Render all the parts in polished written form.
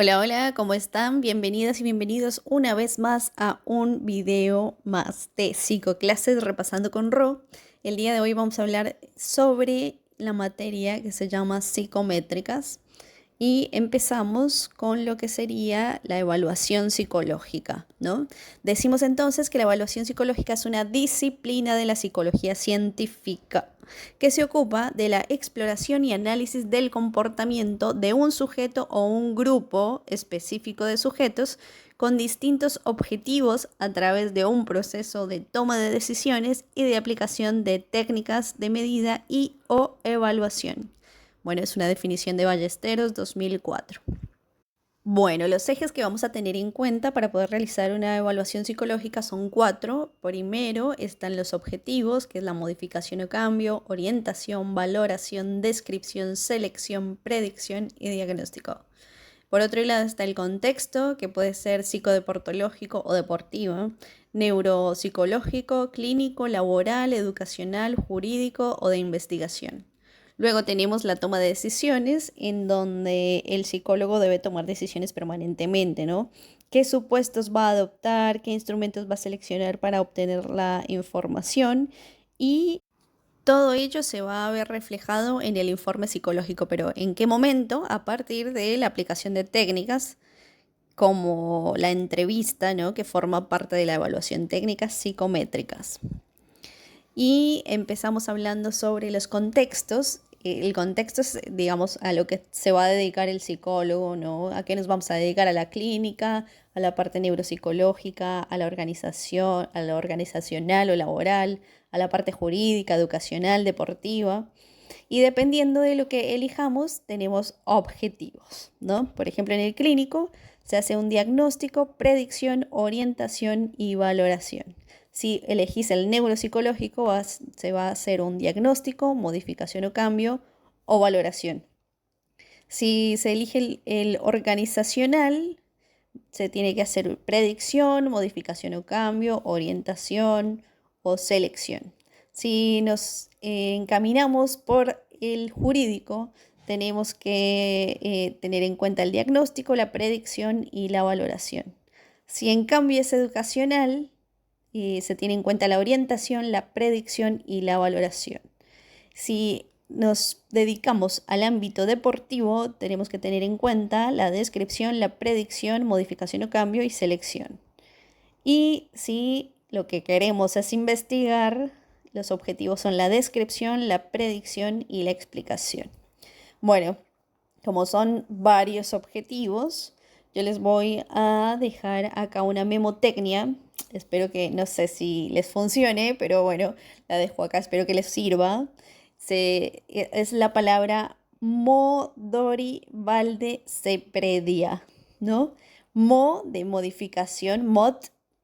Hola, hola, ¿cómo están? Bienvenidas y bienvenidos una vez más a un video más de psicoclases repasando con Ro. El día de hoy vamos a hablar sobre la materia que se llama psicométricas y empezamos con lo que sería la evaluación psicológica, ¿no? Decimos entonces que la evaluación psicológica es una disciplina de la psicología científica que se ocupa de la exploración y análisis del comportamiento de un sujeto o un grupo específico de sujetos con distintos objetivos a través de un proceso de toma de decisiones y de aplicación de técnicas de medida y o evaluación. Bueno, es una definición de Ballesteros 2004. Bueno, los ejes que vamos a tener en cuenta para poder realizar una evaluación psicológica son 4. Primero están los objetivos, que es la modificación o cambio, orientación, valoración, descripción, selección, predicción y diagnóstico. Por otro lado está el contexto, que puede ser psicodeportológico o deportivo, neuropsicológico, clínico, laboral, educacional, jurídico o de investigación. Luego tenemos la toma de decisiones, en donde el psicólogo debe tomar decisiones permanentemente, ¿no? ¿Qué supuestos va a adoptar? ¿Qué instrumentos va a seleccionar para obtener la información? Y todo ello se va a ver reflejado en el informe psicológico, pero ¿en qué momento? A partir de la aplicación de técnicas como la entrevista, ¿no? Que forma parte de la evaluación, técnicas psicométricas. Y empezamos hablando sobre los contextos. El contexto es, digamos, a lo que se va a dedicar el psicólogo, ¿no? ¿A qué nos vamos a dedicar? A la clínica, a la parte neuropsicológica, a la organización, a la organizacional o laboral, a la parte jurídica, educacional, deportiva. Y dependiendo de lo que elijamos, tenemos objetivos, ¿no? Por ejemplo, en el clínico se hace un diagnóstico, predicción, orientación y valoración. Si elegís el neuropsicológico, se va a hacer un diagnóstico, modificación o cambio o valoración. Si se elige el organizacional, se tiene que hacer predicción, modificación o cambio, orientación o selección. Si nos encaminamos por el jurídico, tenemos que tener en cuenta el diagnóstico, la predicción y la valoración. Si en cambio es educacional, se tiene en cuenta la orientación, la predicción y la valoración. Si nos dedicamos al ámbito deportivo, tenemos que tener en cuenta la descripción, la predicción, modificación o cambio y selección. Y si lo que queremos es investigar, los objetivos son la descripción, la predicción y la explicación. Bueno, como son varios objetivos, yo les voy a dejar acá una memotecnia. Espero que, no sé si les funcione, pero bueno, la dejo acá, espero que les sirva. Es la palabra Modori Valde Sepredia, ¿no? Mo de modificación, mod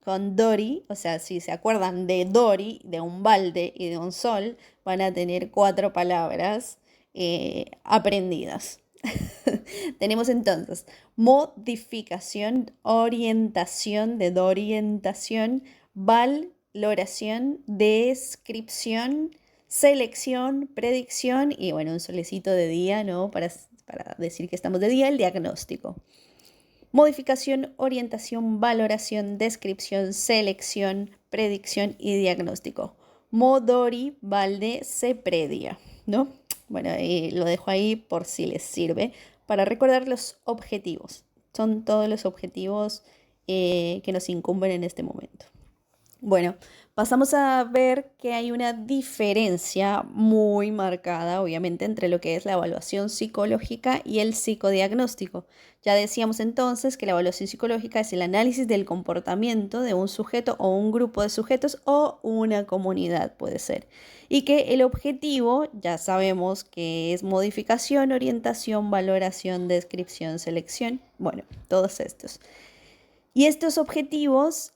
con Dori, o sea, si se acuerdan de Dori, de un balde y de un sol, van a tener 4 palabras aprendidas. Tenemos entonces modificación, orientación, de orientación, valoración, descripción, selección, predicción y bueno, un solecito de día, ¿no? Para decir que estamos de día, el diagnóstico. Modificación, orientación, valoración, descripción, selección, predicción y diagnóstico. Modori, Valde, se predia, ¿no? Bueno, lo dejo ahí por si les sirve para recordar los objetivos. Son todos los objetivos que nos incumben en este momento. Bueno, pasamos a ver que hay una diferencia muy marcada, obviamente, entre lo que es la evaluación psicológica y el psicodiagnóstico. Ya decíamos entonces que la evaluación psicológica es el análisis del comportamiento de un sujeto o un grupo de sujetos o una comunidad, puede ser. Y que el objetivo, ya sabemos que es modificación, orientación, valoración, descripción, selección, bueno, todos estos. Y estos objetivos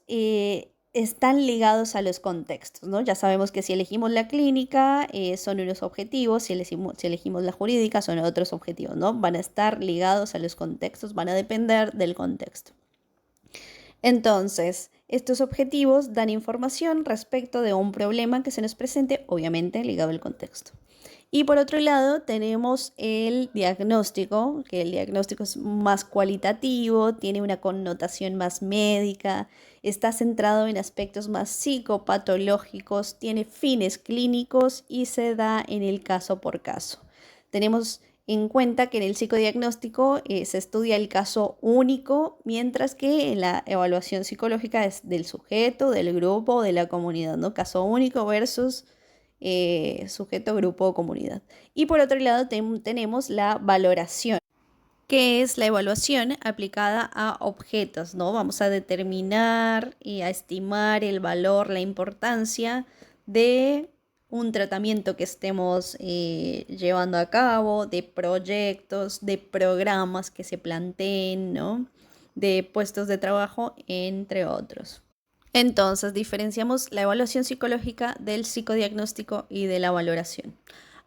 están ligados a los contextos, ¿no? Ya sabemos que si elegimos la clínica son unos objetivos, si elegimos la jurídica son otros objetivos, ¿no? Van a estar ligados a los contextos, van a depender del contexto. Entonces, estos objetivos dan información respecto de un problema que se nos presente, obviamente ligado al contexto. Y por otro lado tenemos el diagnóstico, que el diagnóstico es más cualitativo, tiene una connotación más médica, está centrado en aspectos más psicopatológicos, tiene fines clínicos y se da en el caso por caso. Tenemos en cuenta que en el psicodiagnóstico se estudia el caso único, mientras que en la evaluación psicológica es del sujeto, del grupo, de la comunidad, ¿no? Caso único versus sujeto, grupo o comunidad. Y por otro lado tenemos la valoración, que es la evaluación aplicada a objetos, ¿no? Vamos a determinar y a estimar el valor, la importancia de un tratamiento que estemos llevando a cabo, de proyectos, de programas que se planteen, ¿no? De puestos de trabajo, entre otros. Entonces, diferenciamos la evaluación psicológica del psicodiagnóstico y de la valoración.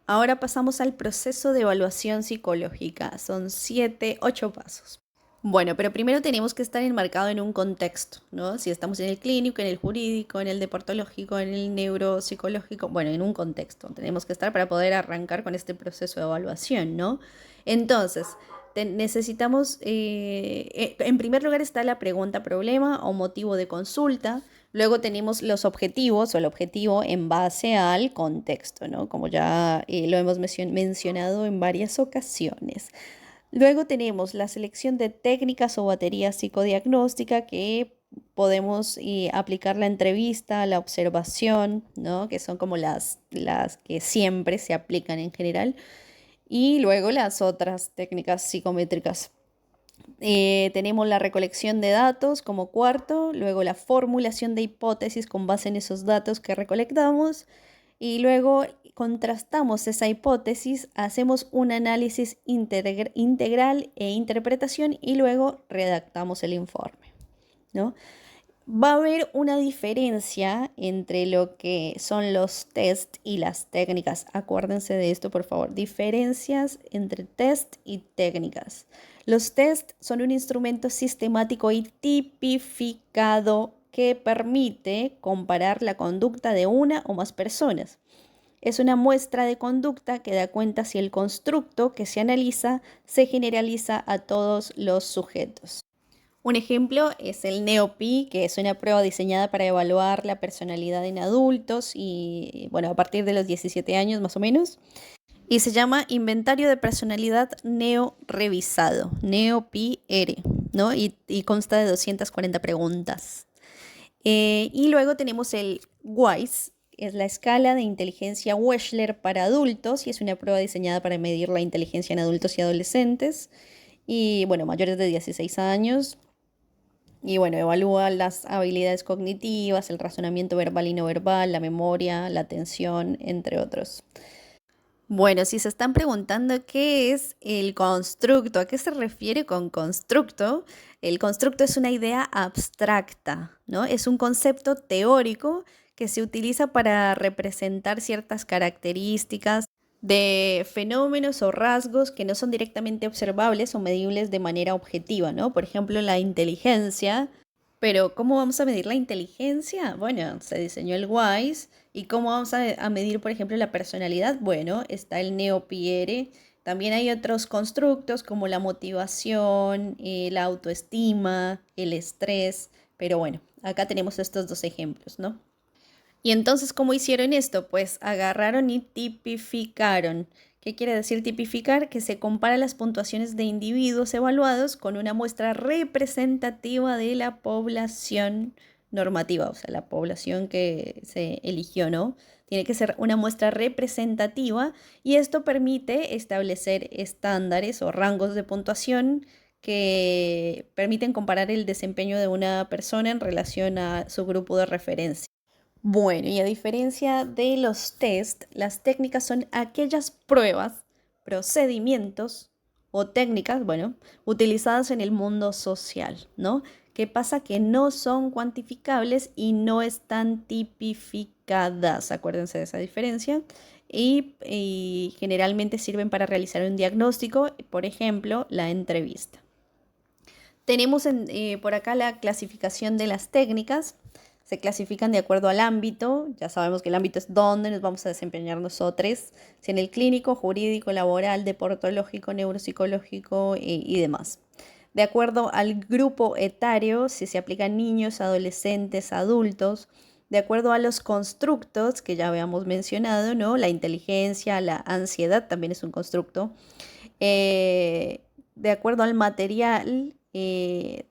Ahora pasamos al proceso de evaluación psicológica. Son 7, 8 pasos. Bueno, pero primero tenemos que estar enmarcado en un contexto, ¿no? Si estamos en el clínico, en el jurídico, en el deportológico, en el neuropsicológico, bueno, en un contexto. Tenemos que estar para poder arrancar con este proceso de evaluación, ¿no? Entonces, necesitamos, en primer lugar está la pregunta problema o motivo de consulta. Luego tenemos los objetivos o el objetivo en base al contexto, ¿no? Como ya lo hemos mencionado en varias ocasiones. Luego tenemos la selección de técnicas o baterías psicodiagnóstica que podemos aplicar la entrevista, la observación, ¿no? Que son como las que siempre se aplican en general. Y luego las otras técnicas psicométricas. Tenemos la recolección de datos como cuarto, luego la formulación de hipótesis con base en esos datos que recolectamos y luego contrastamos esa hipótesis, hacemos un análisis integral e interpretación y luego redactamos el informe, ¿no? Va a haber una diferencia entre lo que son los test y las técnicas. Acuérdense de esto, por favor. Diferencias entre test y técnicas. Los test son un instrumento sistemático y tipificado que permite comparar la conducta de una o más personas. Es una muestra de conducta que da cuenta si el constructo que se analiza se generaliza a todos los sujetos. Un ejemplo es el NEOPI, que es una prueba diseñada para evaluar la personalidad en adultos y, bueno, a partir de los 17 años más o menos. Y se llama Inventario de Personalidad Neo Revisado, NEOPI-R, ¿no? Y consta de 240 preguntas. Y luego tenemos el WISE, es la escala de inteligencia Wechsler para adultos y es una prueba diseñada para medir la inteligencia en adultos y adolescentes y, bueno, mayores de 16 años. Y bueno, evalúa las habilidades cognitivas, el razonamiento verbal y no verbal, la memoria, la atención, entre otros. Bueno, si se están preguntando qué es el constructo, ¿a qué se refiere con constructo? El constructo es una idea abstracta, ¿no? Es un concepto teórico que se utiliza para representar ciertas características de fenómenos o rasgos que no son directamente observables o medibles de manera objetiva, ¿no? Por ejemplo, la inteligencia. Pero ¿cómo vamos a medir la inteligencia? Bueno, se diseñó el WISE. ¿Y cómo vamos a medir, por ejemplo, la personalidad? Bueno, está el NeoPIERE. También hay otros constructos como la motivación, la autoestima, el estrés. Pero bueno, acá tenemos estos dos ejemplos, ¿no? Y entonces, ¿cómo hicieron esto? Pues agarraron y tipificaron. ¿Qué quiere decir tipificar? Que se compara las puntuaciones de individuos evaluados con una muestra representativa de la población normativa, o sea, la población que se eligió, ¿no? Tiene que ser una muestra representativa y esto permite establecer estándares o rangos de puntuación que permiten comparar el desempeño de una persona en relación a su grupo de referencia. Bueno, y a diferencia de los test, las técnicas son aquellas pruebas, procedimientos o técnicas, bueno, utilizadas en el mundo social, ¿no? ¿Qué pasa? Que no son cuantificables y no están tipificadas, acuérdense de esa diferencia, y generalmente sirven para realizar un diagnóstico, por ejemplo, la entrevista. Tenemos por acá la clasificación de las técnicas. Se clasifican de acuerdo al ámbito. Ya sabemos que el ámbito es donde nos vamos a desempeñar nosotros, si en el clínico, jurídico, laboral, deportológico, neuropsicológico y demás. De acuerdo al grupo etario, si se aplican niños, adolescentes, adultos. De acuerdo a los constructos que ya habíamos mencionado, ¿no? La inteligencia, la ansiedad también es un constructo. Eh, de acuerdo al material que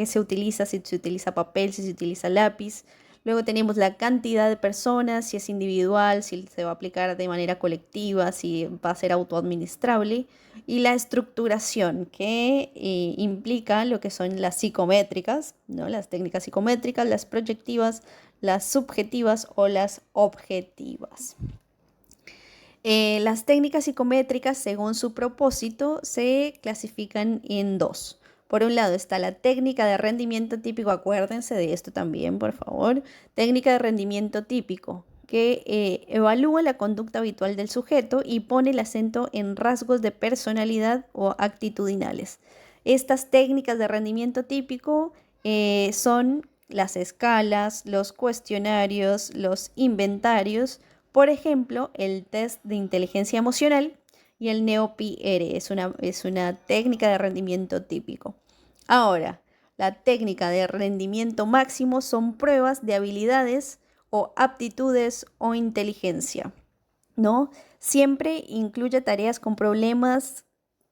se utiliza, si se utiliza papel, si se utiliza lápiz. Luego tenemos la cantidad de personas, si es individual, si se va a aplicar de manera colectiva, si va a ser autoadministrable. Y la estructuración, que implica lo que son las psicométricas, ¿no? Las técnicas psicométricas, las proyectivas, las subjetivas o las objetivas. Las técnicas psicométricas, según su propósito, se clasifican en dos. Por un lado está la técnica de rendimiento típico, acuérdense de esto también, por favor. Técnica de rendimiento típico, que evalúa la conducta habitual del sujeto y pone el acento en rasgos de personalidad o actitudinales. Estas técnicas de rendimiento típico son las escalas, los cuestionarios, los inventarios. Por ejemplo, el test de inteligencia emocional y el NeoPR es una técnica de rendimiento típico. Ahora, la técnica de rendimiento máximo son pruebas de habilidades o aptitudes o inteligencia, ¿no? Siempre incluye tareas con problemas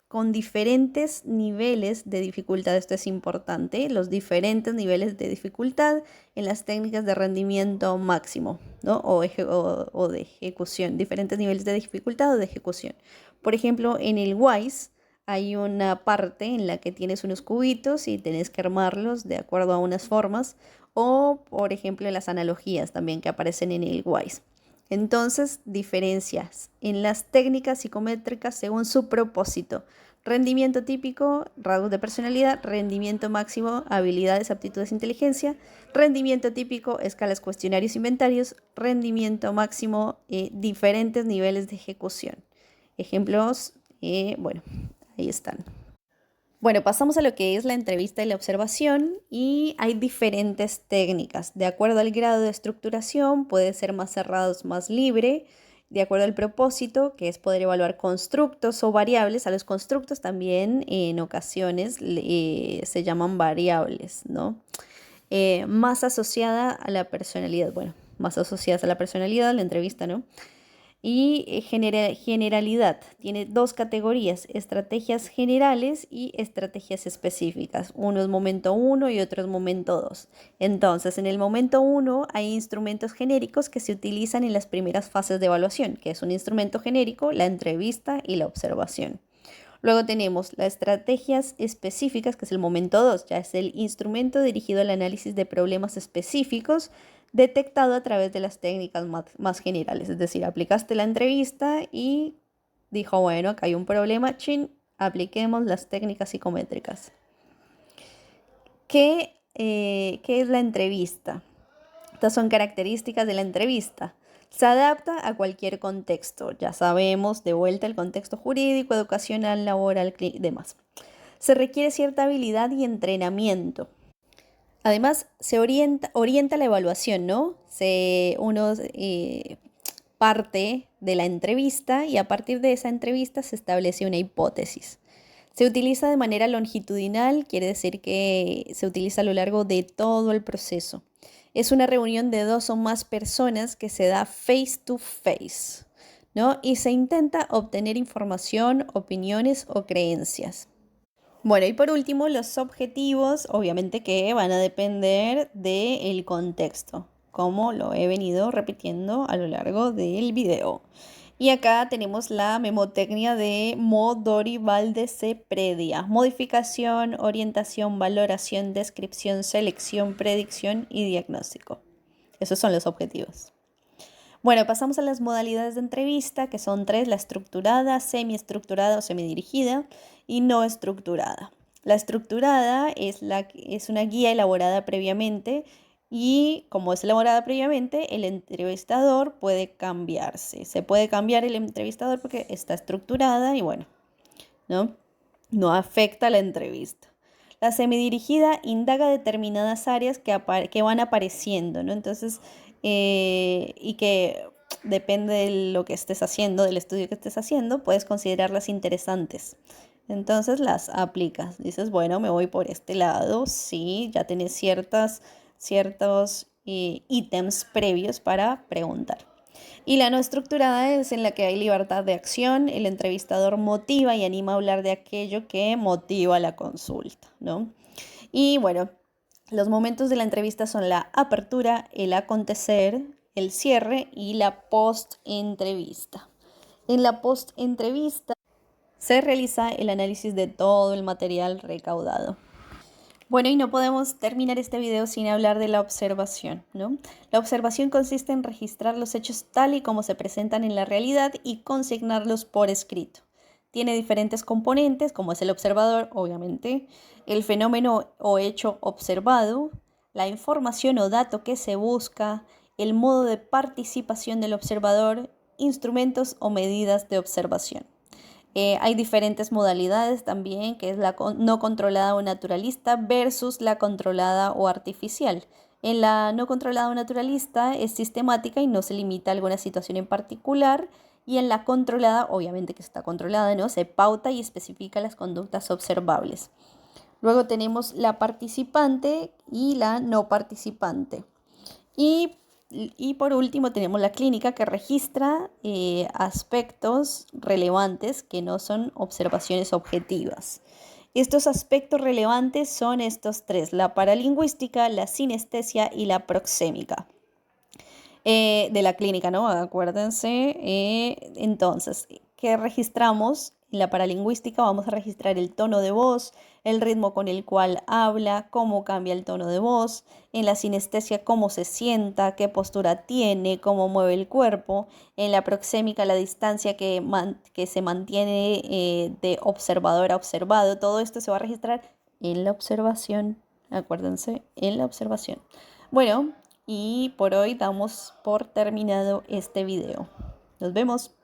con diferentes niveles de dificultad. Esto es importante, los diferentes niveles de dificultad en las técnicas de rendimiento máximo, ¿no? o de ejecución, diferentes niveles de dificultad o de ejecución. Por ejemplo, en el WISE hay una parte en la que tienes unos cubitos y tenés que armarlos de acuerdo a unas formas, o por ejemplo las analogías también que aparecen en el WISE. Entonces, diferencias en las técnicas psicométricas según su propósito. Rendimiento típico, rasgos de personalidad. Rendimiento máximo, habilidades, aptitudes, inteligencia. Rendimiento típico, escalas, cuestionarios, inventarios. Rendimiento máximo, diferentes niveles de ejecución. Ejemplos, bueno, ahí están. Bueno, pasamos a lo que es la entrevista y la observación, y hay diferentes técnicas. De acuerdo al grado de estructuración, puede ser más cerrado, más libre. De acuerdo al propósito, que es poder evaluar constructos o variables. A los constructos también en ocasiones se llaman variables, ¿no? Más asociada a la personalidad. Bueno, más asociadas a la personalidad, la entrevista, ¿no? Y generalidad. Tiene dos categorías: estrategias generales y estrategias específicas. Uno es momento 1 y otro es momento 2. Entonces, en el momento 1 hay instrumentos genéricos que se utilizan en las primeras fases de evaluación, que es un instrumento genérico, la entrevista y la observación. Luego tenemos las estrategias específicas, que es el momento 2, ya es el instrumento dirigido al análisis de problemas específicos detectado a través de las técnicas más generales. Es decir, aplicaste la entrevista y dijo, bueno, acá hay un problema, chin, apliquemos las técnicas psicométricas. ¿Qué es la entrevista? Estas son características de la entrevista. Se adapta a cualquier contexto. Ya sabemos, de vuelta, el contexto jurídico, educacional, laboral, demás. Se requiere cierta habilidad y entrenamiento. Además, se orienta la evaluación, ¿no? Uno parte de la entrevista y a partir de esa entrevista se establece una hipótesis. Se utiliza de manera longitudinal, quiere decir que se utiliza a lo largo de todo el proceso. Es una reunión de 2 o más personas que se da face to face, ¿no? Y se intenta obtener información, opiniones o creencias. Bueno, y por último, los objetivos, obviamente que van a depender del contexto, como lo he venido repitiendo a lo largo del video. Y acá tenemos la memotecnia de Modori Valdese Predia: modificación, orientación, valoración, descripción, selección, predicción y diagnóstico. Esos son los objetivos. Bueno, pasamos a las modalidades de entrevista, que son 3: la estructurada, semiestructurada o semidirigida, y no estructurada. La estructurada es una guía elaborada previamente, y como es elaborada previamente, el entrevistador puede cambiarse. Se puede cambiar el entrevistador porque está estructurada y bueno, no afecta la entrevista. La semidirigida indaga determinadas áreas que van apareciendo, ¿no? Entonces, y que depende de lo que estés haciendo, del estudio que estés haciendo, puedes considerarlas interesantes. Entonces las aplicas. Dices, bueno, me voy por este lado. Sí, ya tienes ciertos ítems previos para preguntar. Y la no estructurada es en la que hay libertad de acción, el entrevistador motiva y anima a hablar de aquello que motiva la consulta, ¿no? Y bueno, los momentos de la entrevista son la apertura, el acontecer, el cierre y la post-entrevista. En la post-entrevista se realiza el análisis de todo el material recaudado. Bueno, y no podemos terminar este video sin hablar de la observación, ¿no? La observación consiste en registrar los hechos tal y como se presentan en la realidad y consignarlos por escrito. Tiene diferentes componentes, como es el observador, obviamente, el fenómeno o hecho observado, la información o dato que se busca, el modo de participación del observador, instrumentos o medidas de observación. Hay diferentes modalidades también, que es la no controlada o naturalista versus la controlada o artificial. En la no controlada o naturalista es sistemática y no se limita a alguna situación en particular. Y en la controlada, obviamente que está controlada, ¿no? Se pauta y especifica las conductas observables. Luego tenemos la participante y la no participante. Y por último tenemos la clínica, que registra aspectos relevantes que no son observaciones objetivas. Estos aspectos relevantes son estos tres: la paralingüística, la sinestesia y la proxémica. De la clínica, ¿no? Acuérdense. Entonces, ¿qué registramos? En la paralingüística vamos a registrar el tono de voz, el ritmo con el cual habla, cómo cambia el tono de voz. En la sinestesia, cómo se sienta, qué postura tiene, cómo mueve el cuerpo. En la proxémica, la distancia que se mantiene de observador a observado. Todo esto se va a registrar en la observación. Acuérdense, en la observación. Bueno, y por hoy damos por terminado este video. Nos vemos.